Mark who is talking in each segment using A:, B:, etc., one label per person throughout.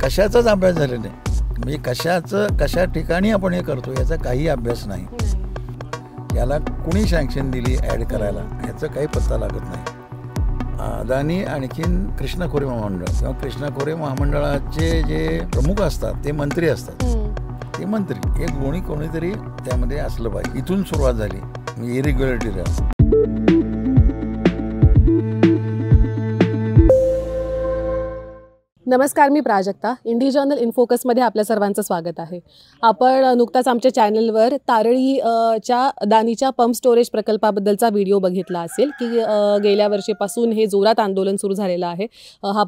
A: कशाचाच अभ्यास झालेला नाही. म्हणजे कशा ठिकाणी आपण हे करतो याचा काही अभ्यास नाही. याला कुणी सँक्शन दिली ॲड करायला ह्याचं काही पत्ता लागत नाही. अदानी आणखीन कृष्णा खोरे महामंडळ किंवा कृष्णा खोरे महामंडळाचे जे प्रमुख असतात ते मंत्री असतात. ते मंत्री एक कोणीतरी त्यामध्ये असलं पाहिजे. इथून सुरुवात झाली इरेग्युलरिटीला.
B: नमस्कार, मी प्राजक्ता. इंडी जर्नल इन फोकसमध्ये आपल्या सर्वांचं स्वागत आहे. आपण नुकताच आमच्या चॅनलवर तारळीच्या अदानीच्या पंप स्टोरेज प्रकल्पाबद्दलचा व्हिडिओ बघितला असेल की गेल्या वर्षीपासून हे जोरात आंदोलन सुरू झालेलं आहे. हा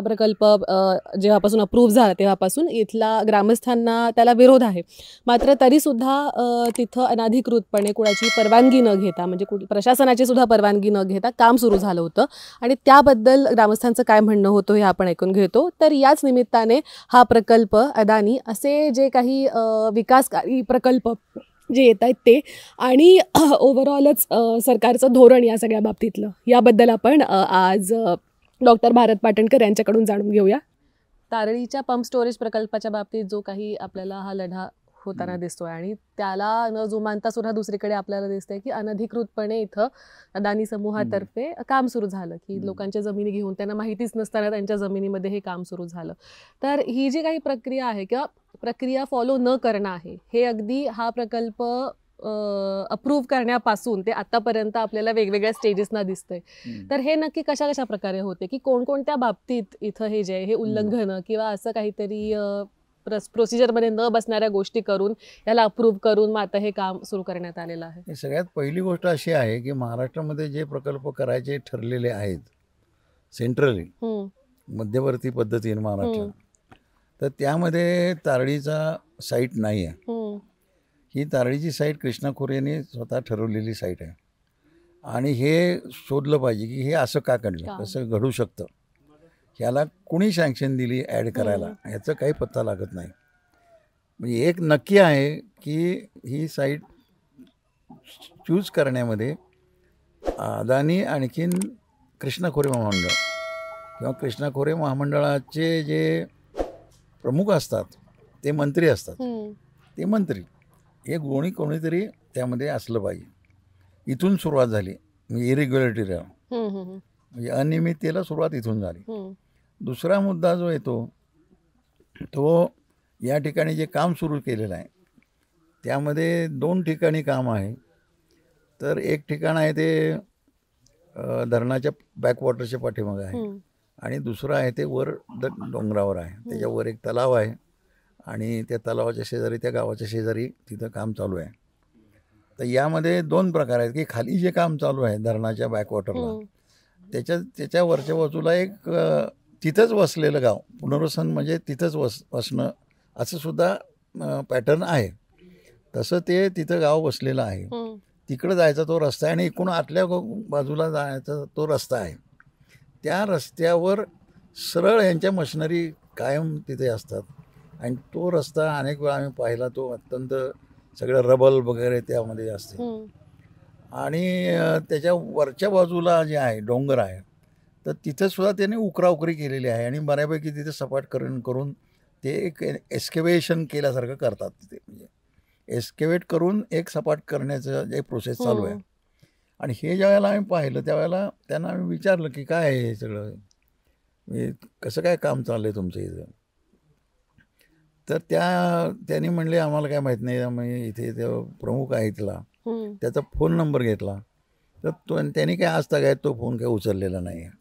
B: प्रकल्प जेव्हापासून अप्रूव्ह झाला तेव्हापासून इथला ग्रामस्थांना त्याला विरोध आहे. मात्र तरीसुद्धा तिथं अनधिकृतपणे कुणाची परवानगी न घेता, म्हणजे प्रशासनाची सुद्धा परवानगी न घेता काम सुरू झालं होतं आणि त्याबद्दल ग्रामस्थांचं काय म्हणणं होतं हे आपण ऐकून घेतो. तर याच निमित्ताने हा प्रकल्प अदानी असे जे काही विकासकारी प्रकल्प जे येत आहेत ते आणि ओव्हरऑलच सरकारचं धोरण या सगळ्या बाबतीतलं याबद्दल आपण आज डॉक्टर भारत पाटणकर यांच्याकडून जाणून घेऊया. तारळीच्या पंप स्टोरेज प्रकल्पाच्या बाबतीत जो काही आपल्याला हा लढा होताना दिसतोय आणि त्याला न जुमानता सुद्धा दुसरीकडे आपल्याला दिसतंय की अनधिकृतपणे इथं अदानी समूहातर्फे काम सुरू झालं की लोकांच्या जमिनी घेऊन त्यांना माहितीच नसताना त्यांच्या जमिनीमध्ये हे काम सुरू झालं. तर ही जी काही प्रक्रिया आहे किंवा प्रक्रिया फॉलो न करणं आहे हे अगदी हा प्रकल्प अप्रूव्ह करण्यापासून ते आतापर्यंत आपल्याला वेगवेगळ्या स्टेजेसना दिसतंय. तर हे नक्की कशा प्रकारे होते की कोणकोणत्या बाबतीत इथं हे जे हे उल्लंघन किंवा असं काहीतरी प्रोसिजरमध्ये न बसणाऱ्या गोष्टी करून याला अप्रूव्ह करून मग आता हे काम सुरू करण्यात आलेलं आहे.
A: सगळ्यात पहिली गोष्ट अशी आहे की महाराष्ट्रामध्ये जे प्रकल्प करायचे ठरलेले आहेत सेंट्रली मध्यवर्ती पद्धतीने महाराष्ट्रात, तर त्यामध्ये तारळीचा साईट नाही आहे. ही तारळीची साईट कृष्णा खोरेने स्वतः ठरवलेली साईट आहे आणि हे शोधलं पाहिजे की हे असं का घडलं, कसं घडू शकतं. ह्याला कुणी सँक्शन दिली ॲड करायला ह्याचं काही पत्ता लागत नाही. म्हणजे एक नक्की आहे की ही साईट चूज करण्यामध्ये अदानी आणखीन कृष्णा खोरे महामंडळ किंवा कृष्णा खोरे महामंडळाचे जे प्रमुख असतात ते मंत्री असतात. ते मंत्री एक कोणीतरी त्यामध्ये असलं पाहिजे. इथून सुरुवात झाली इरेग्युलरिटीला, म्हणजे अनियमिततेला सुरुवात इथून झाली. दुसरा मुद्दा जो येतो तो या ठिकाणी जे काम सुरू केलेलं आहे त्यामध्ये 2 ठिकाणी काम आहे. तर एक ठिकाण आहे ते धरणाच्या बॅकवॉटरच्या पाठीमागे आहे आणि दुसरं आहे ते वर डोंगरावर आहे. त्याच्यावर एक तलाव आहे आणि त्या तलावाच्या शेजारी त्या गावाच्या शेजारी तिथं काम चालू आहे. तर यामध्ये 2 प्रकार आहेत की खाली जे काम चालू आहे धरणाच्या बॅकवॉटरला त्याच्या वरच्या बाजूला एक तिथंच वसलेलं गाव पुनर्वसन, म्हणजे तिथंच वसणं असं सुद्धा पॅटर्न आहे. तसं ते तिथं गाव वसलेलं आहे. तिकडं जायचा तो रस्ता आहे आणि एकूण आतल्या बाजूला जायचा तो रस्ता आहे. त्या रस्त्यावर सरळ यांच्या मशिनरी कायम तिथे असतात आणि तो रस्ता अनेक वेळा आम्ही पाहिला. तो अत्यंत सगळं रबल वगैरे त्यामध्ये असते आणि त्याच्या वरच्या बाजूला जे आहे डोंगर आहे तर तिथंसुद्धा त्याने उकराउकरी केलेली आहे आणि बऱ्यापैकी तिथे सपाट करून ते एक एस्केवेशन केल्यासारखं करतात. तिथे म्हणजे एस्केवेट करून एक सपाट करण्याचं जे प्रोसेस चालू आहे. आणि हे ज्यावेळेला आम्ही पाहिलं त्यावेळेला त्यांना आम्ही विचारलं की काय आहे हे सगळं, कसं काय काम चाललं आहे तुमचं इथं. तर त्यांनी म्हणले आम्हाला काय माहीत नाही. आम्ही इथे प्रमुख आहे इथला, त्याचा फोन नंबर घेतला तर त्यांनी काय आज तक तो फोन काही उचललेला नाही आहे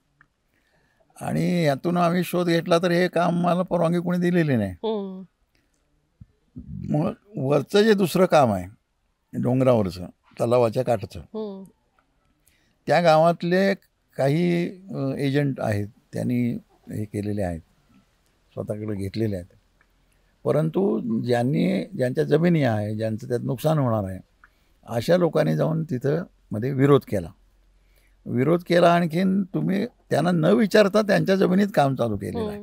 A: आणि यातून आम्ही शोध घेतला तर हे काम मला परवानगी कोणी दिलेली नाही. मग वरचं जे दुसरं काम आहे डोंगरावरचं तलावाच्या काठाचं, त्या गावातले काही एजंट आहेत त्यांनी हे केलेले आहेत, स्वतःकडे घेतलेले आहेत. परंतु ज्यांच्या जमिनी आहे, ज्यांचं त्यात नुकसान होणार आहे अशा लोकांनी जाऊन तिथं मध्ये विरोध केला. आणखीन तुम्ही त्यांना न विचारता त्यांच्या जमिनीत काम चालू केलेलं आहे.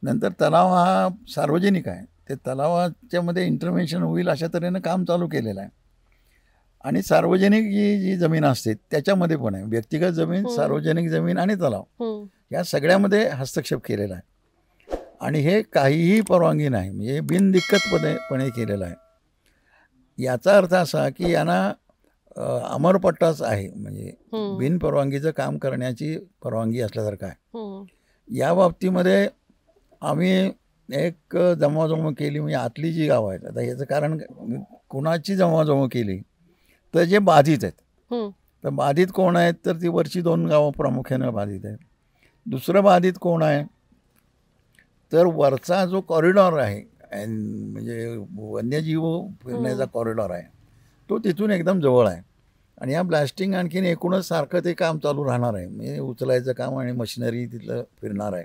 A: नंतर तलाव हा सार्वजनिक आहे, ते तलावाच्यामध्ये इंटरव्हेन्शन होईल अशा तऱ्हेनं काम चालू केलेलं आहे. आणि सार्वजनिक जी जमीन असते त्याच्यामध्ये पण आहे व्यक्तिगत जमीन, सार्वजनिक जमीन आणि तलाव या सगळ्यामध्ये हस्तक्षेप केलेला आहे. आणि हे काहीही परवानगी नाही, म्हणजे बिनदिक्कतपणे केलेलं आहे. याचा अर्थ असा की यांना अमरपट्टाच आहे, म्हणजे बिनपरवानगीचं काम करण्याची परवानगी असल्यासारखं आहे. या बाबतीमध्ये आम्ही एक जमवाजमव केली, म्हणजे आतली जी गावं आहेत, आता याचं कारण कुणाची जमवाजमव केली तर जे बाधित आहेत, तर बाधित कोण आहेत, तर ती वरची 2 गावं प्रामुख्याने बाधित आहेत. दुसरं बाधित कोण आहे, तर वरचा जो कॉरिडॉर आहे, म्हणजे वन्यजीव फिरण्याचा कॉरिडॉर आहे, तो तिथून एकदम जवळ आहे. आणि या ब्लास्टिंग आणखीन एकूणच सारखं ते काम चालू राहणार आहे, म्हणजे उचलायचं काम आणि मशिनरी तिथलं फिरणार आहे.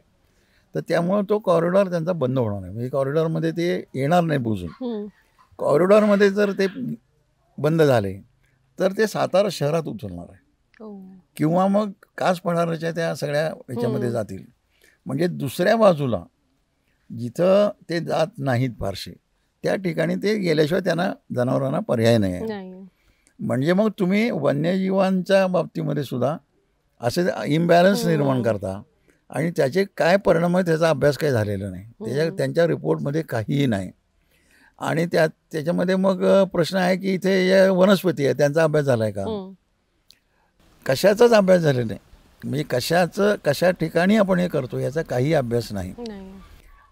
A: तर त्यामुळं तो कॉरिडॉर त्यांचा बंद होणार आहे, म्हणजे कॉरिडॉरमध्ये ते येणार नाही बुजून. कॉरिडॉरमध्ये जर ते बंद झाले तर ते सातारा शहरात उचलणार आहे, किंवा मग कास पठाराच्या त्या सगळ्या ह्याच्यामध्ये जातील. म्हणजे दुसऱ्या बाजूला जिथं ते जात नाहीत फारसे, त्या ठिकाणी ते गेल्याशिवाय त्यांना जनावरांना पर्याय नाही आहे. म्हणजे मग तुम्ही वन्यजीवांच्या बाबतीमध्ये सुद्धा असे इम्बॅलन्स निर्माण करता, आणि त्याचे काय परिणाम आहेत त्याचा अभ्यास काही झालेला नाही, त्यांच्या रिपोर्टमध्ये काहीही नाही. आणि त्याच्यामध्ये मग प्रश्न आहे की इथे या वनस्पती आहे, त्यांचा अभ्यास झाला आहे का? कशाचाच अभ्यास झालेला नाही, म्हणजे कशा ठिकाणी आपण हे करतो याचा काही अभ्यास नाही.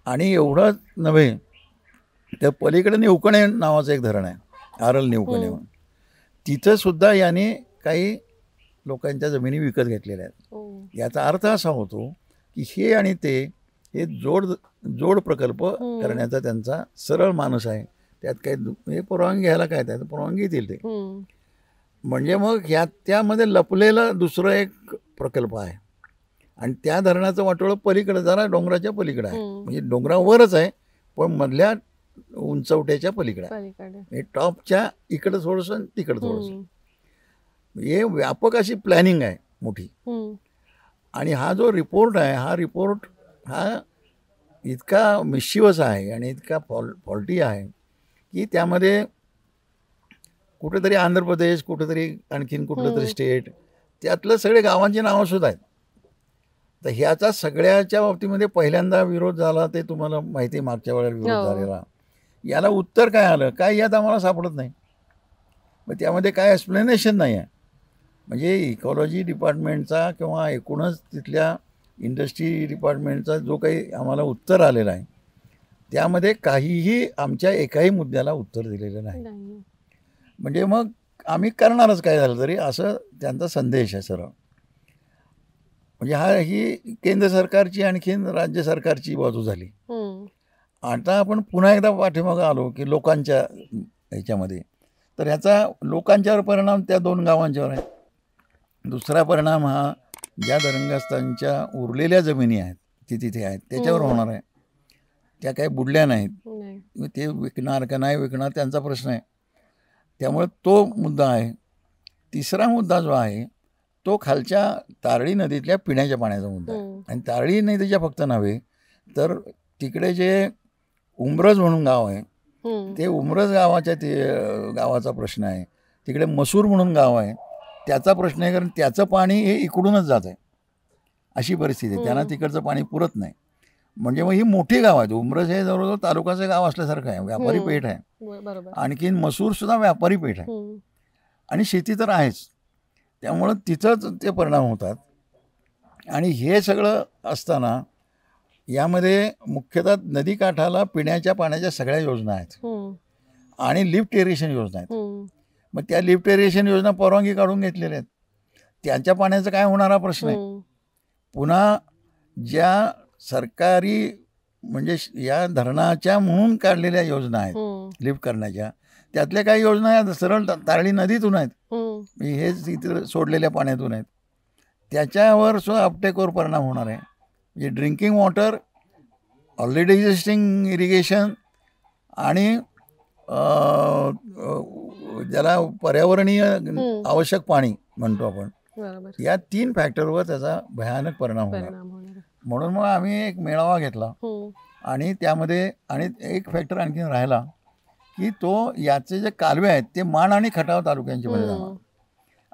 A: आणि एवढंच नव्हे तर पलीकडे निवकणे नावाचं एक धरण आहे, आरल निवकणे, तिथं सुद्धा याने काही लोकांच्या जमिनी विकत घेतलेल्या आहेत. याचा अर्थ असा होतो की हे आणि ते हे जोड प्रकल्प करण्याचा त्यांचा सरळ मानस आहे. त्यात काही परवानगी घ्यायला काय, त्यात परवानगी देतील ते. म्हणजे मग त्यामध्ये लपलेलं दुसरं एक प्रकल्प आहे, आणि त्या धरणाचं वाटोळं पलीकडे जरा डोंगराच्या पलीकडे आहे, म्हणजे डोंगरावरच आहे पण मधल्या उंचवट्याच्या पलीकडे आहे, टॉपच्या इकडं थोडंसं तिकडं थोडंसं. हे व्यापक अशी प्लॅनिंग आहे मोठी. आणि हा जो रिपोर्ट आहे, हा रिपोर्ट हा इतका मिशिवस आहे आणि इतका फॉल्टी आहे की त्यामध्ये कुठेतरी आंध्र प्रदेश, कुठेतरी आणखीन कुठलं तरी स्टेट, त्यातलं सगळे गावांची नावं सुद्धा आहेत. तर ह्याचा सगळ्याच्या बाबतीमध्ये पहिल्यांदा विरोध झाला, ते तुम्हाला माहिती, मागच्या वेळेला विरोध झालेला. याला उत्तर काय आलं, काय यात आम्हाला सापडत नाही. मग त्यामध्ये काय एक्सप्लेनेशन नाही आहे. म्हणजे इकॉलॉजी डिपार्टमेंटचा किंवा एकूणच तिथल्या इंडस्ट्री डिपार्टमेंटचा जो काही आम्हाला उत्तर आलेलं आहे, त्यामध्ये काहीही आमच्या एकाही मुद्द्याला उत्तर दिलेलं नाही. म्हणजे मग आम्ही करणारच काय झालं तरी, असं त्यांचा संदेश आहे सरळ. म्हणजे ही केंद्र सरकारची आणखीन राज्य सरकारची बाजू झाली. आता आपण पुन्हा एकदा पाठीमागं आलो की लोकांच्या ह्याच्यामध्ये, तर ह्याचा लोकांच्यावर परिणाम त्या 2 गावांच्यावर आहे. दुसरा परिणाम हा ज्या धरणग्रस्तांच्या उरलेल्या जमिनी आहेत, तिथे आहेत, त्याच्यावर होणार आहे. त्या काही बुडल्या नाहीत, ते विकणार का नाही विकणार त्यांचा प्रश्न आहे. त्यामुळे तो मुद्दा आहे. तिसरा मुद्दा जो आहे तो खालच्या तारळी नदीतल्या पिण्याच्या पाण्याचा मुद्दा आहे. आणि तारळी नदीच्या फक्त नव्हे तर तिकडे जे उमरज म्हणून गाव आहे, ते उमरज गावाचा प्रश्न आहे. तिकडे मसूर म्हणून गाव आहे, त्याचा प्रश्न आहे, कारण त्याचं पाणी हे इकडूनच जात आहे, अशी परिस्थिती आहे. त्यांना तिकडचं पाणी पुरत नाही. म्हणजे मग ही मोठी गाव आहेत. उमरज हे जवळजवळ तालुक्याचं गाव असल्यासारखं आहे, व्यापारी पेठ आहे. आणखीन मसूर सुद्धा व्यापारी पेठ आहे, आणि शेती तर आहेच. त्यामुळं तिथंच ते परिणाम होतात. आणि हे सगळं असताना यामध्ये मुख्यतः नदीकाठाला पिण्याच्या पाण्याच्या सगळ्या योजना आहेत, आणि लिफ्ट इरिगेशन योजना आहेत. मग त्या लिफ्ट इरिगेशन योजना परवानगी काढून घेतलेल्या आहेत. त्यांच्या पाण्याचं काय होणार हा प्रश्न आहे. पुन्हा ज्या सरकारी म्हणजे या धरणाच्या म्हणून काढलेल्या योजना आहेत लिफ्ट करण्याच्या, त्यातल्या काही योजना सरळ तारळी नदीतून आहेत, हेच इथं सोडलेल्या पाण्यातून आहेत. त्याच्यावर सुद्धा अपटेकवर परिणाम होणार आहे. म्हणजे drinking water, already existing irrigation, आणि ज्याला पर्यावरणीय आवश्यक पाणी म्हणतो आपण, या 3 फॅक्टरवर त्याचा भयानक परिणाम होणार. म्हणून मग आम्ही एक मेळावा घेतला, आणि त्यामध्ये आणि एक फॅक्टर आणखीन राहिला की तो याचे जे कालवे आहेत ते मान आणि खटाव तालुक्यांच्या मध्ये जाणार.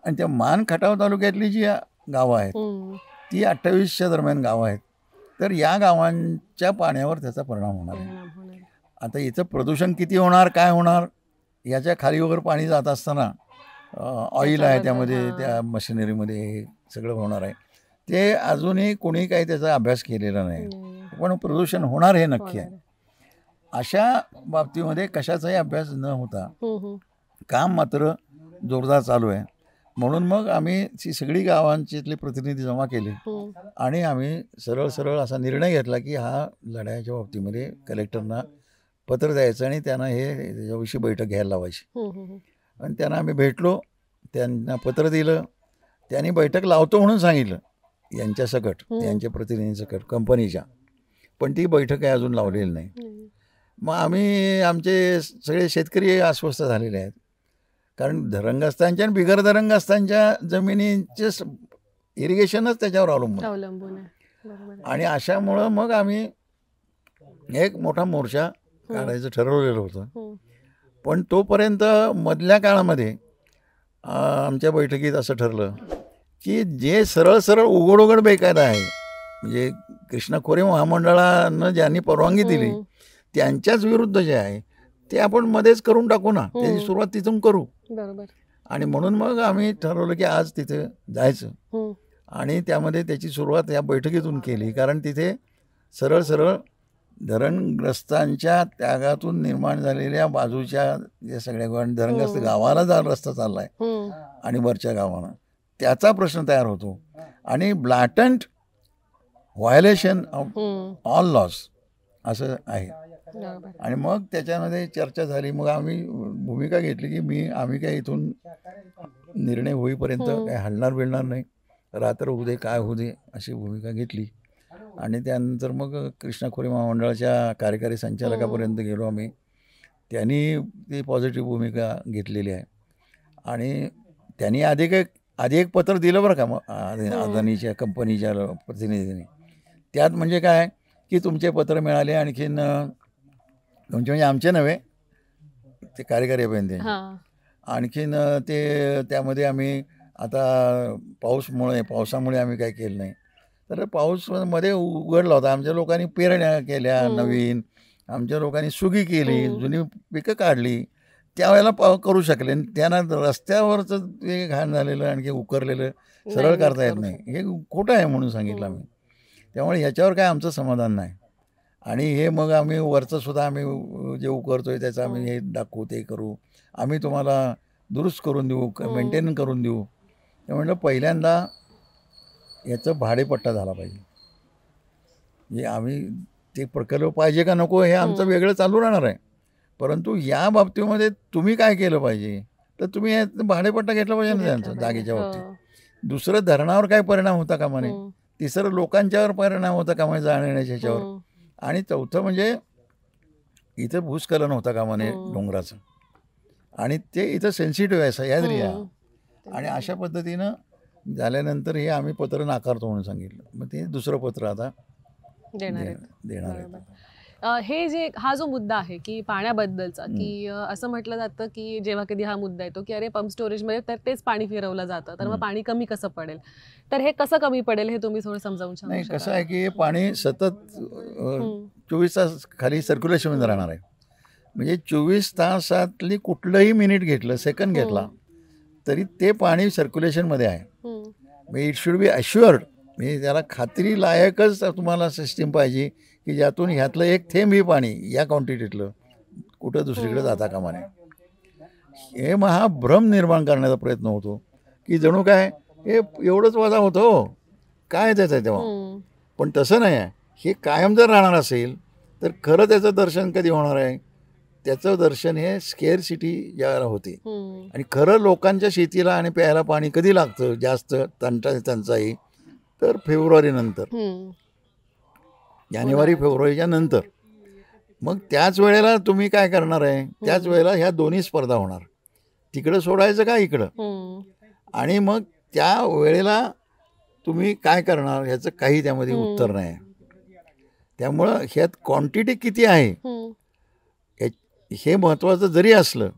A: आणि त्या मान खटाव तालुक्यातली जी गावं आहेत ती 28च्या दरम्यान गावं आहेत. तर या गावांच्या पाण्यावर त्याचा परिणाम होणार आहे. आता इथं प्रदूषण किती होणार, काय होणार, याच्या खाली वगैरे पाणी जात असताना ऑइल आहे त्यामध्ये, त्या मशिनरीमध्ये हे सगळं होणार आहे. ते अजूनही कोणी काही त्याचा अभ्यास केलेला नाही, पण प्रदूषण होणार हे नक्की आहे. अशा बाबतीमध्ये कशाचाही अभ्यास न होता काम मात्र जोरदार चालू आहे. म्हणून मग आम्ही ती सगळी गावांच्यातले प्रतिनिधी जमा केले आणि आम्ही सरळ असा निर्णय घेतला की हा लढ्याच्या बाबतीमध्ये कलेक्टरना पत्र द्यायचं आणि त्यांना हे त्याच्याविषयी बैठक घ्यायला लावायची. आणि त्यांना आम्ही भेटलो, त्यांना पत्र दिलं, त्यांनी बैठक लावतो म्हणून सांगितलं यांच्या सकट, यांच्या प्रतिनिधींसकट कंपनीच्या, पण ती बैठक काही अजून लावलेली नाही. मग आम्ही आमचे सगळे शेतकरी अस्वस्थ झालेले आहेत, कारण धरणग्रस्तांच्या आणि बिगर धरणग्रस्तांच्या जमिनीचे इरिगेशनच त्याच्यावर अवलंबून आहे. आणि अशामुळं मग आम्ही एक मोठा मोर्चा काढायचं ठरवलेलं होतं. पण तोपर्यंत मधल्या काळामध्ये आमच्या बैठकीत असं ठरलं की जे सरळ उघड बेकायदा आहे, म्हणजे कृष्णा खोरे महामंडळानं ज्यांनी परवानगी दिली त्यांच्याच विरुद्ध जे आहे ते आपण मध्येच करून टाकू ना, त्याची सुरुवात तिथून करू. बरोबर. आणि म्हणून मग आम्ही ठरवलं की आज तिथे जायचं आणि त्यामध्ये त्याची सुरुवात या बैठकीतून केली. कारण तिथे सरळ धरणग्रस्तांच्या त्यागातून निर्माण झालेल्या बाजूच्या या सगळ्या धरणग्रस्त गावाला जा रस्ता चालला आहे आणि वरच्या गावाला त्याचा प्रश्न तयार होतो आणि ब्लॅटंट व्हायोलेशन ऑफ ऑल लॉज असं आहे. आणि मग त्याच्यामध्ये चर्चा झाली. मग आम्ही भूमिका घेतली की आम्ही काय इथून निर्णय होईपर्यंत काय हलणार नाही, रात्र होऊ दे काय होऊ दे अशी भूमिका घेतली. आणि त्यानंतर मग कृष्णा खोरे महामंडळाच्या कार्यकारी संचालकापर्यंत गेलो आम्ही. त्यांनी ती पॉझिटिव्ह भूमिका घेतलेली आहे आणि त्यांनी आधी एक पत्र दिलं बरं का मग अदानीच्या कंपनीच्या प्रतिनिधींनी. त्यात म्हणजे काय की तुमचे पत्र मिळाले, आणखीन तुमचे म्हणजे आमचे नव्हे, ते कार्यकारी अभियंते, आणखीन ते त्यामध्ये आम्ही आता पावसामुळे आम्ही काय केलं नाही. तर पाऊस मध्ये उघडला होता, आमच्या लोकांनी पेरण्या केल्या नवीन, आमच्या लोकांनी सुगी केली, जुनी पिकं काढली, त्यावेळेला करू शकले. त्यांना रस्त्यावरचं ते घाण झालेलं आणखी उकरलेलं सरळ करता येत नाही, हे खोटं आहे म्हणून सांगितलं आम्ही. त्यामुळे ह्याच्यावर काय आमचं समाधान नाही. आणि हे मग आम्ही वरचं सुद्धा आम्ही जे उकरतोय त्याचं आम्ही हे दाखवू, ते करू, आम्ही तुम्हाला दुरुस्त करून देऊ, मेंटेन करून देऊ. ते म्हणलं पहिल्यांदा याचं भाडेपट्टा झाला पाहिजे, म्हणजे आम्ही ते प्रकल्प पाहिजे का नको हे आमचं वेगळं चालू राहणार आहे. परंतु या बाबतीमध्ये तुम्ही काय केलं पाहिजे तर तुम्ही भाडेपट्टा घेतला पाहिजे ना त्यांचा जागेच्या बाबतीत. दुसरं धरणावर काय परिणाम होता कामा नये, तिसरं लोकांच्यावर परिणाम होता कामा नये जाण्याच्या ह्याच्यावर, आणि चौथं म्हणजे इथं भूस्खलन होता कामा नये डोंगराचं, आणि ते इथं सेन्सिटिव्ह आहे सह्याद्री आहे. आणि अशा पद्धतीनं झाल्यानंतर हे आम्ही पत्र नाकारतो म्हणून सांगितलं. मग ते दुसरं पत्र आता देणार आहेत.
B: हे हा जो मुद्दा आहे की पाण्याबद्दलचा, की असं म्हटलं जातं की जेव्हा कधी हा मुद्दा येतो की अरे पंप स्टोरेजमध्ये तर तेच पाणी फिरवलं जातं, तर मग पाणी कमी कसं पडेल, तर हे कसं कमी पडेल हे तुम्ही थोडं समजावून सांगू
A: शकता? कसं आहे की हे पाणी सतत 24 तास खाली सर्क्युलेशनमध्ये राहणार आहे. म्हणजे 24 तासातली कुठलंही मिनिट घेतलं, सेकंड घेतला तरी ते पाणी सर्क्युलेशनमध्ये आहे. म्हणजे इट शुड बी अश्युअर्ड, म्हणजे त्याला खात्री लायकच तुम्हाला सिस्टीम पाहिजे की ज्यातून ह्यातलं एक थेंबही पाणी या क्वांटिटीतलं कुठं दुसरीकडे जाता कामा नये. हे महाभ्रम निर्माण करण्याचा प्रयत्न होतो की जणू काय हे एवढंच वजा होतं, काय त्याचं आहे तेव्हा. पण तसं नाही आहे. हे कायम जर राहणार असेल तर खरं त्याचं दर्शन कधी होणार आहे, त्याचं दर्शन हे स्केअर सिटी ज्यावेळेला होते, आणि खरं लोकांच्या शेतीला आणि प्यायला पाणी कधी लागतं जास्त टंचाई, तर फेब्रुवारी नंतर, जानेवारी फेब्रुवारीच्या नंतर. मग त्याच वेळेला तुम्ही काय करणार आहे, त्याच वेळेला ह्या दोन्ही स्पर्धा होणार, तिकडं सोडायचं का इकडं, आणि मग त्या वेळेला तुम्ही काय करणार ह्याचं काही त्यामध्ये उत्तर नाही. त्यामुळं ह्यात क्वांटिटी किती आहे हे महत्त्वाचं जरी असलं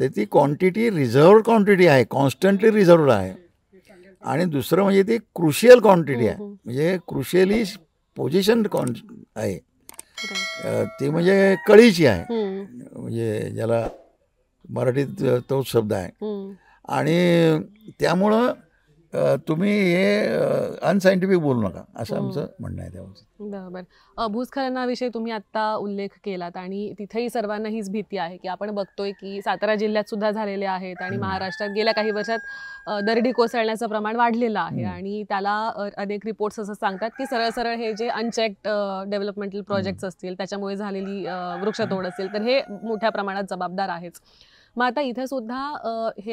A: तर ती क्वांटिटी रिझर्व्ड क्वांटिटी आहे, कॉन्स्टंटली रिझर्व्ड आहे. आणि दुसरं म्हणजे ती क्रुशियल क्वांटिटी आहे, म्हणजे क्रुशियली पोझिशन आहे ती म्हणजे कळीची आहे, म्हणजे ज्याला मराठीत तोच शब्द आहे. आणि त्यामुळं तुम्ही हे अनसायंटिफिक बोलू नका असं आमचं म्हणणं आहे त्यावर.
B: बरोबर. भूस्खलनाविषयी तुम्ही आत्ता उल्लेख केलात आणि तिथेही सर्वांना हीच भीती आहे की आपण बघतोय की सातारा जिल्ह्यात सुद्धा झालेले आहेत आणि महाराष्ट्रात गेल्या काही वर्षात दरडी कोसळण्याचं प्रमाण वाढलेलं आहे आणि त्याला अनेक रिपोर्ट्स असं सांगतात की सरळ सरळ हे जे अनचेक्ड डेव्हलपमेंटल प्रोजेक्ट्स असतील त्याच्यामुळे झालेली वृक्षतोड असेल तर हे मोठ्या प्रमाणात जबाबदार आहेच. मग आता इथे सुद्धा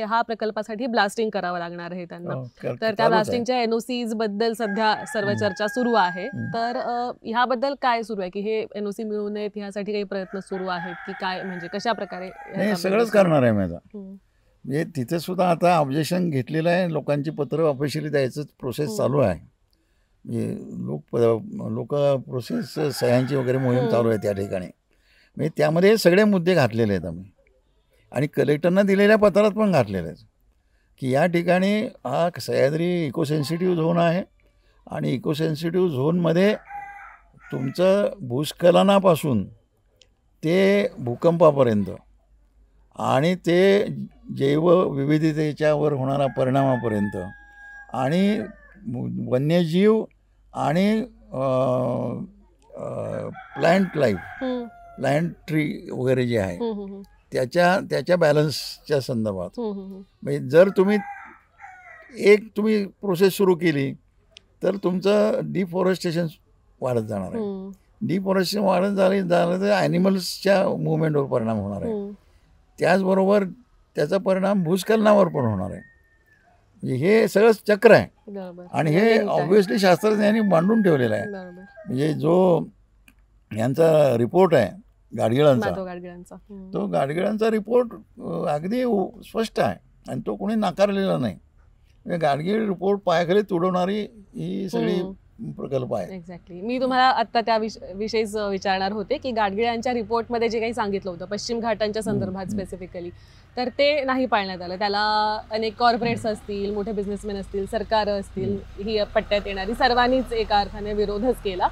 B: हा प्रकल्पासाठी ब्लास्टिंग करावं लागणार आहे त्यांना, तर त्या ब्लास्टिंगच्या NOCs बद्दल सध्या सर्व चर्चा सुरू आहे. तर ह्याबद्दल काय सुरू आहे की हे NOC मिळू नयेत ह्यासाठी काही प्रयत्न सुरू आहेत की काय, म्हणजे कशा प्रकारे?
A: सगळंच करणार आहे मी आता. म्हणजे तिथे सुद्धा आता ऑब्जेक्शन घेतलेलं आहे, लोकांची पत्र ऑफिशियली द्यायचं प्रोसेस चालू आहे. म्हणजे लोक प्रोसेस सह्यांची वगैरे मोहीम चालू आहे त्या ठिकाणी. म्हणजे त्यामध्ये सगळे मुद्दे घातलेले आहेत आम्ही आणि कलेक्टरना दिलेल्या पत्रात पण घातलेलं आहे की या ठिकाणी हा सह्याद्री इकोसेन्सिटिव्ह झोन आहे आणि इकोसेन्सिटिव्ह झोनमध्ये तुमचं भूस्खलनापासून ते भूकंपापर्यंत आणि ते जैवविविधतेच्यावर होणारा परिणामापर्यंत आणि वन्यजीव आणि प्लॅन्ट लाईफ, प्लॅन्ट ट्री वगैरे जे आहे त्याच्या बॅलन्सच्या संदर्भात. म्हणजे जर तुम्ही प्रोसेस सुरू केली तर तुमचं डिफॉरेस्टेशन वाढत जाणार आहे. डिफॉरेस्टेशन वाढत झालं तर ॲनिमल्सच्या मुवमेंटवर परिणाम होणार आहे. त्याचबरोबर त्याचा परिणाम भूस्खलनावर पण होणार आहे. म्हणजे हे सगळं चक्र आहे आणि हे ऑब्व्हियसली शास्त्रज्ञांनी मांडून ठेवलेलं आहे. म्हणजे जो यांचा रिपोर्ट आहे गाडगिळांचा, तो गाडगिळांचा रिपोर्ट अगदी स्पष्ट आहे आणि तो कोणी नाकारलेला नाही. म्हणजे गाडगीळ रिपोर्ट पायाखाली तुडवणारी ही सगळी प्रकल्प आहे.
B: एक्झॅक्टली. मी तुम्हाला आत्ता त्या विषयीच विचारणार होते की गाडगिळांच्या रिपोर्टमध्ये जे काही सांगितलं होतं पश्चिम घाटांच्या संदर्भात स्पेसिफिकली, तर ते नाही पाळण्यात आलं. त्याला अनेक कॉर्पोरेट्स असतील, मोठे बिझनेसमॅन असतील, सरकार असतील, ही पट्ट्यात येणारी सर्वांनीच एका अर्थाने विरोधच केला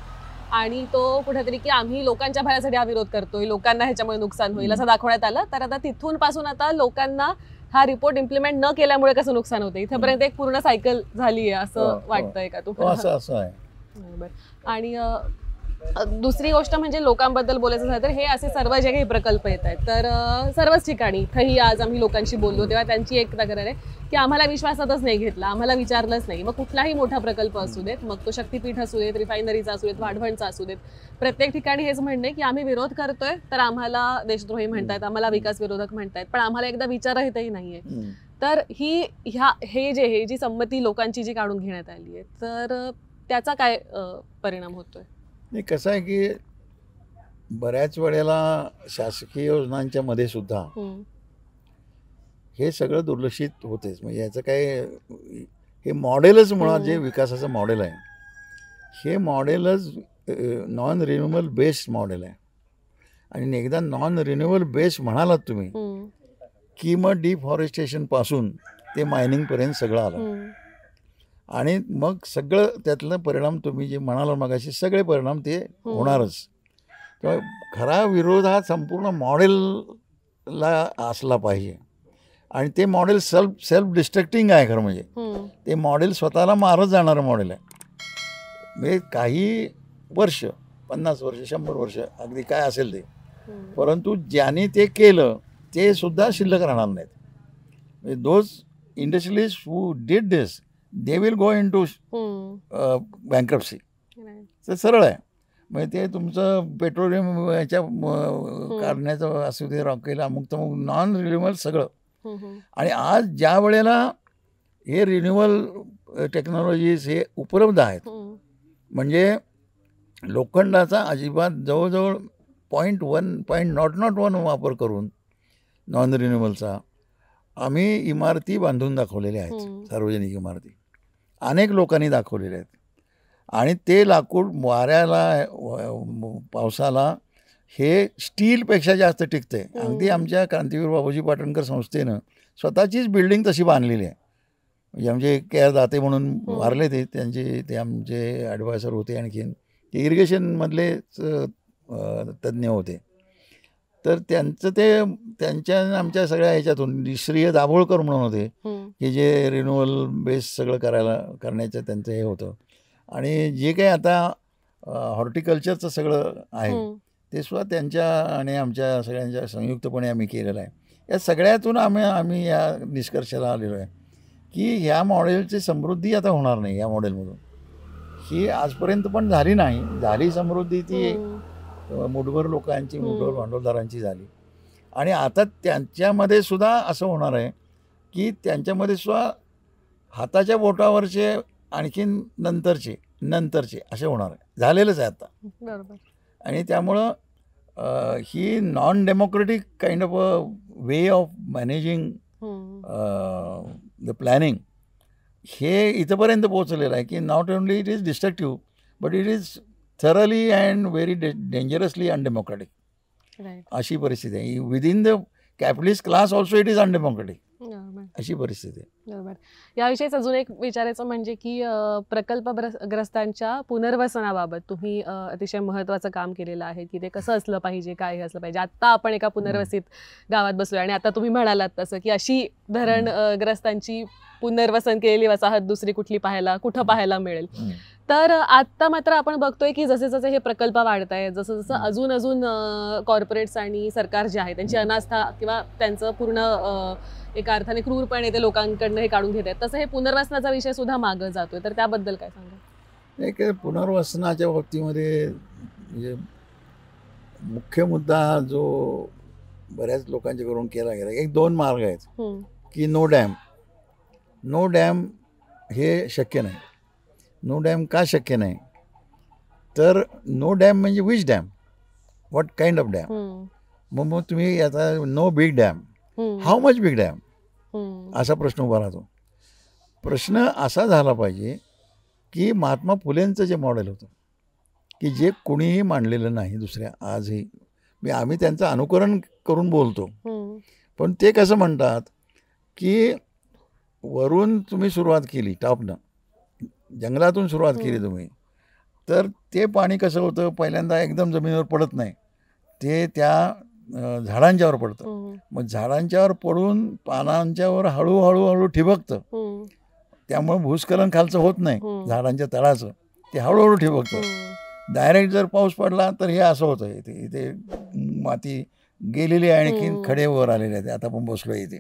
B: आणि तो कुठेतरी की आम्ही लोकांच्या भल्यासाठी हा विरोध करतोय, लोकांना ह्याच्यामुळे नुकसान होईल असं दाखवण्यात आलं. तर आता तिथून पासून आता लोकांना हा रिपोर्ट इम्प्लिमेंट न केल्यामुळे कसं नुकसान होतं इथेपर्यंत एक पूर्ण सायकल झाली आहे असं वाटतंय का तुम्हाला?
A: असं आहे.
B: बरोबर. आणि दुसरी गोष्ट म्हणजे लोकांबद्दल बोलायचं झालं तर हे असे सर्व जे काही प्रकल्प येत आहेत तर सर्वच ठिकाणी इथंही आज आम्ही लोकांशी बोललो तेव्हा त्यांची एक तक्रार आहे की आम्हाला विश्वासातच नाही घेतला, आम्हाला विचारलंच नाही. मग कुठलाही मोठा प्रकल्प असू देत, मग तो शक्तीपीठ असू देत, रिफायनरीचा असू देत, वाढवणचा असू देत, प्रत्येक ठिकाणी हेच म्हणणे की आम्ही विरोध करतोय तर आम्हाला देशद्रोही म्हणतायत, आम्हाला विकास विरोधक म्हणतायत, पण आम्हाला एकदा विचारहितही नाहीये. तर ही जी संमती लोकांची जी काढून घेण्यात आली आहे तर त्याचा काय परिणाम होतोय?
A: नाही, कसं आहे की बऱ्याच वेळेला शासकीय योजनांच्या मध्ये सुद्धा हे सगळं दुर्लक्षित होतेच. म्हणजे याचं काय, हे मॉडेलच मुळात जे विकासाचं मॉडेल आहे हे मॉडेलच नॉन रिन्युएबल बेस्ड मॉडेल आहे. आणि एकदा नॉन रिन्युएबल बेस्ड म्हणालात तुम्ही की मग डिफॉरेस्टेशनपासून ते मायनिंगपर्यंत सगळं आलं आणि मग सगळं त्यातलं परिणाम तुम्ही जे म्हणाला मगाशी सगळे परिणाम ते होणारच. तेव्हा खरा विरोध हा संपूर्ण मॉडेलला असला पाहिजे आणि ते मॉडेल सेल्फ डिस्ट्रक्टिंग आहे. खरं म्हणजे ते मॉडेल स्वतःला मारत जाणारं मॉडेल आहे. म्हणजे काही वर्ष, 50 वर्ष, 100 वर्ष, अगदी काय असेल ते, परंतु ज्याने ते केलं ते सुद्धा शिल्लक राहणार नाहीत. म्हणजे those industrialist who did this they will go into bankruptcy. तर सरळ आहे. म्हणजे ते तुमचं पेट्रोलियम याच्या काढण्याचं असू दे, रॉकेल, अमुक तमुक, नॉन रिन्युएबल सगळं. आणि आज ज्या वेळेला हे रिन्युएबल टेक्नॉलॉजीज हे उपलब्ध आहेत, म्हणजे लोखंडाचा अजिबात जवळजवळ 0.1 वापर करून नॉन रिन्युएबलचा आम्ही इमारती बांधून दाखवलेल्या आहेत. सार्वजनिक इमारती अनेक लोकांनी दाखवलेल्या आहेत आणि ते लाकूड वाऱ्याला, पावसाला हे स्टीलपेक्षा जास्त टिकते. अगदी आमच्या क्रांतीवीर बाबूजी पाटणकर संस्थेनं स्वतःचीच बिल्डिंग तशी बांधलेली आहे. म्हणजे आमचे KR दाते म्हणून वारले ते आमचे ॲडवायझर होते. आणखीन ते इरिगेशनमधलेच तज्ज्ञ होते. तर त्यांचं ते त्यांच्या आमच्या सगळ्या ह्याच्यातून श्रीय दाभोळकर म्हणून होते की जे रिन्युअल बेस सगळं करण्याचं त्यांचं हे होतं. आणि जे काही आता हॉर्टिकल्चरचं सगळं आहे ते सुद्धा त्यांच्या आणि आमच्या सगळ्यांच्या संयुक्तपणे आम्ही केलेलं आहे. या सगळ्यातून आम्ही या निष्कर्षाला आलेलो आहे की ह्या मॉडेलची समृद्धी आता होणार नाही. या मॉडेलमधून ही आजपर्यंत पण झाली नाही. झाली समृद्धी ती मुठभर लोकांची, मुठभर भांडवलदारांची झाली. आणि आता त्यांच्यामध्ये सुद्धा असं होणार आहे की त्यांच्यामध्ये सुद्धा हाताच्या बोटावरचे आणखीन नंतरचे असे होणार आहे. झालेलंच आहे आता.
B: बरोबर.
A: आणि त्यामुळं ही non democratic kind of a way of managing the planning हे इथंपर्यंत पोहोचलेलं आहे की not only it is destructive but it is thoroughly and very dangerously undemocratic. अशी परिस्थिती आहे. Within the capitalist class also it is undemocratic. अशी परिस्थिती आहे.
B: बरोबर. याविषयीच अजून एक विचारायचं म्हणजे की प्रकल्पग्रस्तांच्या पुनर्वसनाबाबत तुम्ही अतिशय महत्त्वाचं काम केलेलं आहे की ते कसं असलं पाहिजे, काय असलं पाहिजे. आत्ता आपण एका पुनर्वसित गावात बसलोय आणि आता तुम्ही म्हणालात तसं की अशी धरणग्रस्तांची पुनर्वसन केलेली वसाहत दुसरी कुठं पाहायला मिळेल. तर आत्ता मात्र आपण बघतोय की जसे जसे हे प्रकल्प वाढत आहेत, जसं जसं अजून कॉर्पोरेट्स आणि सरकार जे आहे त्यांची अनास्था किंवा त्यांचं पूर्ण एका अर्थाने क्रूरपणे ते लोकांकडनं हे काढून घेत आहेत, तसं हे पुनर्वसनाचा विषय सुद्धा मागं जातोय. तर त्याबद्दल काय सांगा?
A: एक पुनर्वसनाच्या बाबतीमध्ये म्हणजे मुख्य मुद्दा जो बऱ्याच लोकांच्याकडून केला गेला, एक 2 मार्ग आहेत की नो डॅम हे शक्य नाही. नो डॅम का शक्य नाही तर नो डॅम म्हणजे which dam, what kind of dam. मग तुम्ही आता no big dam, how much big dam असा प्रश्न उभा राहतो. प्रश्न असा झाला पाहिजे की महात्मा फुलेंचं जे मॉडेल होतं की जे कुणीही मांडलेलं नाही दुसऱ्या आजही. आम्ही त्यांचं अनुकरण करून बोलतो पण ते कसं म्हणतात की वरून तुम्ही सुरुवात केली, टॉपनं जंगलातून सुरुवात केली तुम्ही, तर ते पाणी कसं होतं पहिल्यांदा एकदम जमिनीवर पडत नाही, ते त्या झाडांच्यावर पडतं. मग झाडांच्यावर पडून पानांच्यावर हळूहळू ठिबकतं. त्यामुळे भूस्खलन खालचं होत नाही, झाडांच्या तळाचं ते हळूहळू ठिबकतं. डायरेक्ट जर पाऊस पडला तर हे असं होतं, इथे माती गेलेली आहे, आणखीन खडे वर आलेले आहेत, आता आपण बसलो इथे.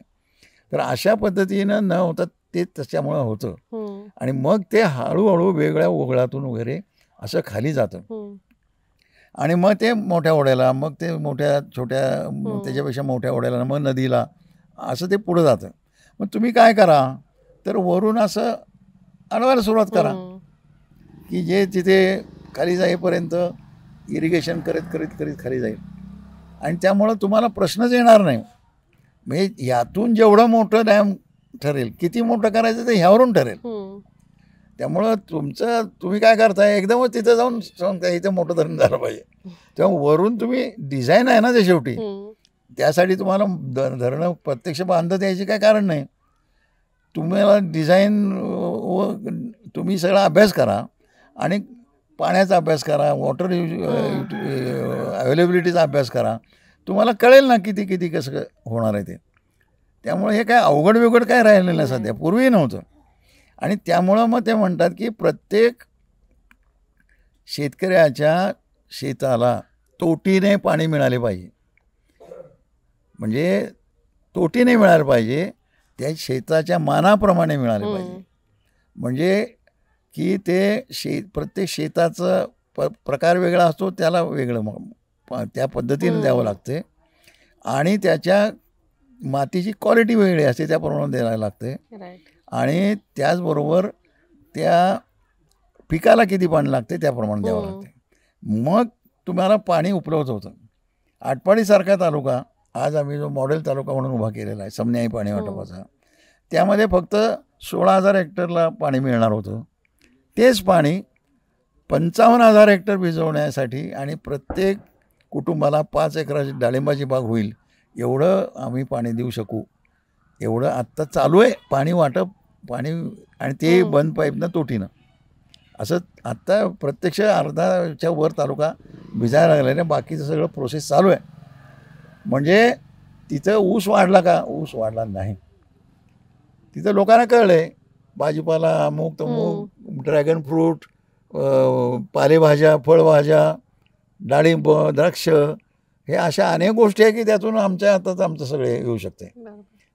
A: तर अशा पद्धतीनं न होता ते त्याच्यामुळं होतं. आणि मग ते हळूहळू वेगळ्या ओघळातून वगैरे असं खाली जातं आणि मग ते मोठ्या ओढ्याला, मग ते छोट्या त्याच्यापेक्षा मोठ्या ओढ्याला, मग नदीला, असं ते पुढं जातं. मग तुम्ही काय करा तर वरून असं अडवायला सुरुवात करा की जे तिथे खाली जाईपर्यंत इरिगेशन करीत खाली जाईल. आणि त्यामुळं तुम्हाला प्रश्नच येणार नाही. म्हणजे यातून जेवढं मोठं डॅम ठरेल, किती मोठं करायचं ते ह्यावरून ठरेल. त्यामुळं तुम्ही काय करताय एकदमच तिथं जाऊन सांगताय इथं मोठं धरण झालं पाहिजे. तेव्हा वरून तुम्ही डिझाईन आहे ना ते शेवटी, त्यासाठी तुम्हाला धरणं प्रत्यक्ष बांधत यायचे काय कारण नाही. तुम्हाला डिझाईन तुम्ही सगळा अभ्यास करा आणि पाण्याचा अभ्यास करा, वॉटर अवेलेबिलिटीचा अभ्यास करा, तुम्हाला कळेल ना किती कसं होणार आहे ते. त्यामुळे हे काय अवघड काय राहिलेलं नाही सध्या, पूर्वी नव्हतं. आणि त्यामुळं मग ते म्हणतात की प्रत्येक शेतकऱ्याच्या शेताला तोटीने पाणी मिळाले पाहिजे. म्हणजे तोटीने मिळालं पाहिजे, त्या शेताच्या मानाप्रमाणे मिळाले पाहिजे. म्हणजे की ते प्रत्येक शेताचं प्रकार वेगळा असतो, त्याला वेगळं त्या पद्धतीने द्यावं लागते. आणि त्याच्या मातीची क्वालिटी वेगळी असते, त्याप्रमाणे द्यायला लागते. आणि त्याचबरोबर त्या पिकाला किती पाणी लागते त्याप्रमाणे द्यावं लागते. मग तुम्हाला पाणी उपलब्ध होतं. आटपाडीसारखा तालुका आज आम्ही जो मॉडेल तालुका म्हणून उभा केलेला आहे समन्यायी पाणी वाटपाचा, त्यामध्ये फक्त 16,000 हेक्टरला पाणी मिळणार होतं. तेच पाणी 55,000 हेक्टर भिजवण्यासाठी आणि प्रत्येक कुटुंबाला 5 एकराची डाळिंबाची बाग होईल एवढं आम्ही पाणी देऊ शकू. एवढं आत्ता चालू आहे पाणी वाटप, आणि ते बंद पाईपनं तोटीनं असं आत्ता प्रत्यक्ष अर्धाच्या वर तालुका भिजायला लागला आहे, बाकीचं सगळं प्रोसेस चालू आहे. म्हणजे तिथं ऊस वाढला का? ऊस वाढला नाही. तिथं लोकांना कळलं आहे भाजीपाला, अमुक तमुक, ड्रॅगन फ्रूट, पालेभाज्या, फळभाज्या, डाळिंब, द्राक्ष, हे अशा अनेक गोष्टी आहे की त्यातून आमच्या हातात आमचं सगळे येऊ शकते.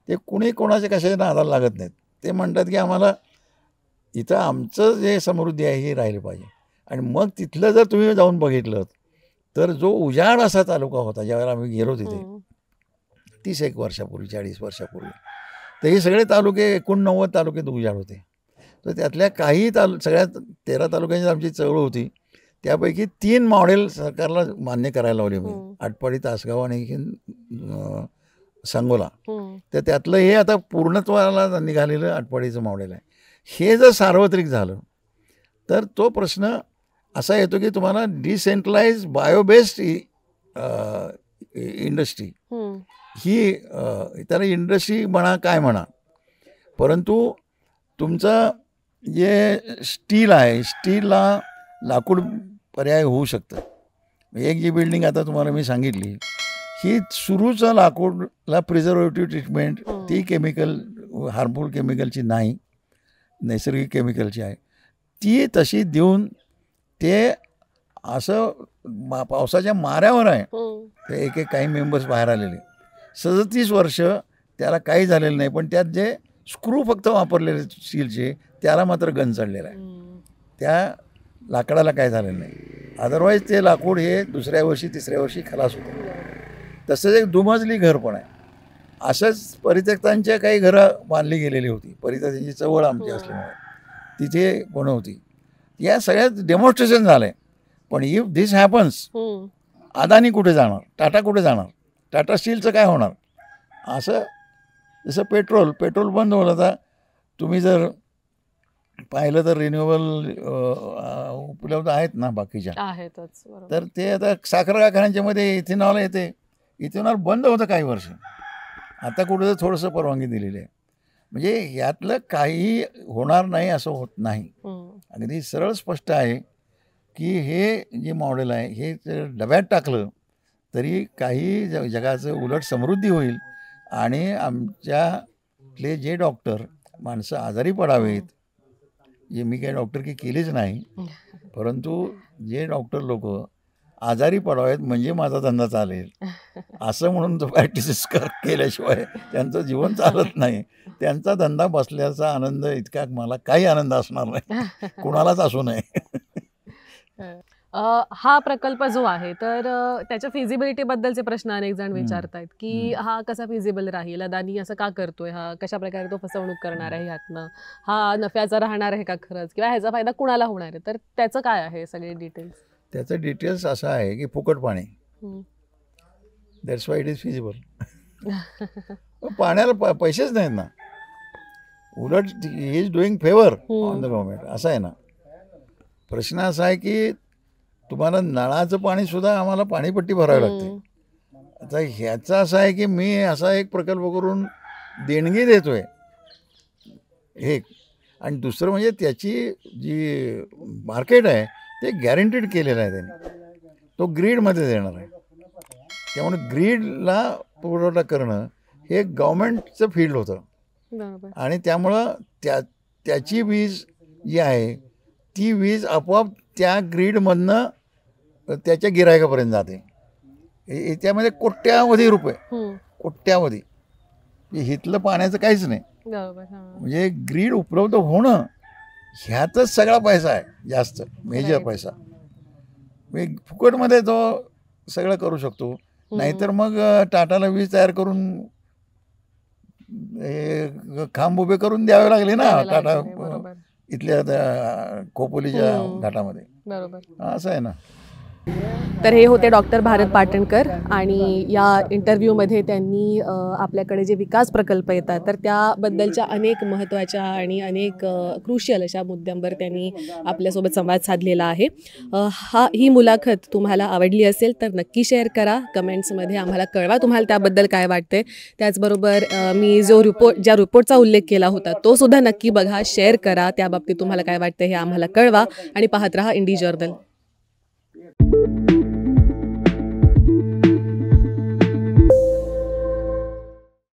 A: ते कुणी कोणाचे कशाच्या नादाला लागत नाहीत. ते म्हणतात की आम्हाला इथं आमचं जे समृद्धी आहे ही राहिली पाहिजे. आणि मग तिथलं जर तुम्ही जाऊन बघितलं तर जो उजाड असा तालुका होता ज्यावेळेला आम्ही गेलो तिथे 31 वर्षापूर्वी, 40 वर्षापूर्वी, तर हे सगळे तालुके 89 तालुके उजाड होते. तर त्यातल्या काही सगळ्यात 13 तालुक्यांची आमची चळवळ होती. त्यापैकी 3 मॉडेल सरकारला मान्य करायला लावले मी, आटपाडी, तासगाव आणि सांगोला. तर त्यातलं हे आता पूर्णत्वाला निघालेलं आटपाडीचं मॉडेल आहे. हे जर सार्वत्रिक झालं तर तो प्रश्न असा येतो की तुम्हाला डिसेंट्रलाइज बायोबेस्ड इंडस्ट्री ही, त्याला इंडस्ट्री म्हणा काय म्हणा, परंतु तुमचं जे स्टील आहे, स्टीलला लाकूड पर्याय होऊ शकतं. एक जी बिल्डिंग आता तुम्हाला मी सांगितली ही सुरूचं लाकूडला प्रिझर्वेटिव्ह ट्रीटमेंट, ती केमिकल हार्मफुल केमिकलची नाही, नैसर्गिक केमिकलची आहे. ती तशी देऊन ते असं पावसाच्या माऱ्यावर आहे. ते एक काही मेंबर्स बाहेर आलेले 37 वर्ष त्याला काही झालेलं नाही, पण त्यात जे स्क्रू फक्त वापरलेले स्टीलचे त्याला मात्र गंज चढलेला आहे. त्या लाकडाला काय झालेलं नाही. अदरवाईज ते लाकूड हे दुसऱ्या वर्षी तिसऱ्या वर्षी खलास होतं. तसंच एक दुमजली घर पण आहे. असंच परित्यक्तांच्या काही घरं बांधली गेलेली होती. परित्यक्तांची चवळ आमची असल्यामुळे तिथे पण होती. या सगळ्यात डेमॉन्स्ट्रेशन झालं आहे. पण इफ दिस हॅपन्स, अदानी कुठे जाणार, टाटा कुठे जाणार, टाटा स्टीलचं काय होणार? असं जसं पेट्रोल बंद होलं तर तुम्ही जर पाहिलं तर रिन्युएबल उपलब्ध आहेत ना बाकीच्या,
B: आहेतच.
A: तर ते आता साखर कारखान्यांच्यामध्ये इथेनॉल येते. इथेनॉल बंद होतं काही वर्ष, आता कुठं थोडंसं परवानगी दिलेली आहे. म्हणजे यातलं काही होणार नाही असं होत नाही. अगदी सरळ स्पष्ट आहे की हे जे मॉडेल आहे हे डब्यात टाकलं तरी काही जगाचं उलट समृद्धी होईल. आणि आमच्यातले जे डॉक्टर माणसं आजारी पडावेत, जे मी काही डॉक्टर की केलीच नाही, परंतु जे डॉक्टर लोक आजारी पडावेत म्हणजे माझा धंदा चालेल असं म्हणून तो प्रॅक्टिसेस केल्याशिवाय त्यांचं जीवन चालत नाही. त्यांचा धंदा बसल्याचा आनंद इतका मला काही आनंद असणार नाही, कुणालाच असू नये.
B: हा प्रकल्प जो आहे तर त्याच्या फिजिबिलिटी बद्दलचे प्रश्न अनेक जण विचारतायत की हा कसा फिजिबल राहील, अदानी असं का करतोय, हा कशा प्रकारे तो फसवणूक करणार आहे, ह्यातनं हा नफ्याचा राहणार आहे का खरंच, किंवा ह्याचा फायदा कुणाला होणार आहे, तर त्याचं काय आहे सगळे डिटेल्स?
A: त्याचं डिटेल्स असं आहे की फुकट पाणी, that's why it is feasible. पाण्याला पैसेच नाहीत ना, उलट he is doing favour on the government. असं आहे ना. प्रश्न असा आहे की तुम्हाला नळाचं पाणीसुद्धा आम्हाला पाणीपट्टी भरावी लागते. आता ह्याचं असं आहे की मी असा एक प्रकल्प करून देणगी देतो आहे एक, आणि दुसरं म्हणजे त्याची जी मार्केट आहे ते गॅरंटीड केलेलं आहे त्यांनी, तो ग्रीडमध्ये देणार आहे. त्यामुळे ग्रीडला पुरवठा करणं हे गव्हर्नमेंटचं फील्ड होतं. आणि त्यामुळं त्याची वीज जी आहे ती वीज आपोआप त्या ग्रीडमधनं त्याच्या गिरायकापर्यंत जाते. त्यामध्ये कोट्यावधी रुपये, कोट्यावधी, हिथलं पाण्याचं काहीच नाही. म्हणजे ग्रीड उपलब्ध होणं ह्यातच सगळा पैसा आहे, जास्त मेजर पैसा. फुकटमध्ये तो सगळं करू शकतो. नाहीतर मग टाटाला वीज तयार करून खांब उभे करून द्यावे लागले ना टाटा इथल्या खोपोलीच्या घाटामध्ये. असं आहे ना.
B: तर हे होते डॉक्टर भारत पाटणकर आणि या इंटरव्ह्यूमध्ये त्यांनी आपल्याकडे जे विकास प्रकल्प येतात तर त्याबद्दलच्या अनेक महत्त्वाच्या आणि अनेक क्रुशियल अशा मुद्द्यांवर त्यांनी आपल्यासोबत संवाद साधलेला आहे. ही मुलाखत तुम्हाला आवडली असेल तर नक्की शेअर करा, कमेंट्समध्ये आम्हाला कळवा तुम्हाला त्याबद्दल काय वाटते. त्याचबरोबर मी ज्या रिपोर्टचा उल्लेख केला होता तो सुद्धा नक्की बघा, शेअर करा, त्याबाबतीत तुम्हाला काय वाटतं हे आम्हाला कळवा आणि पाहत राहा इंडी जर्नल.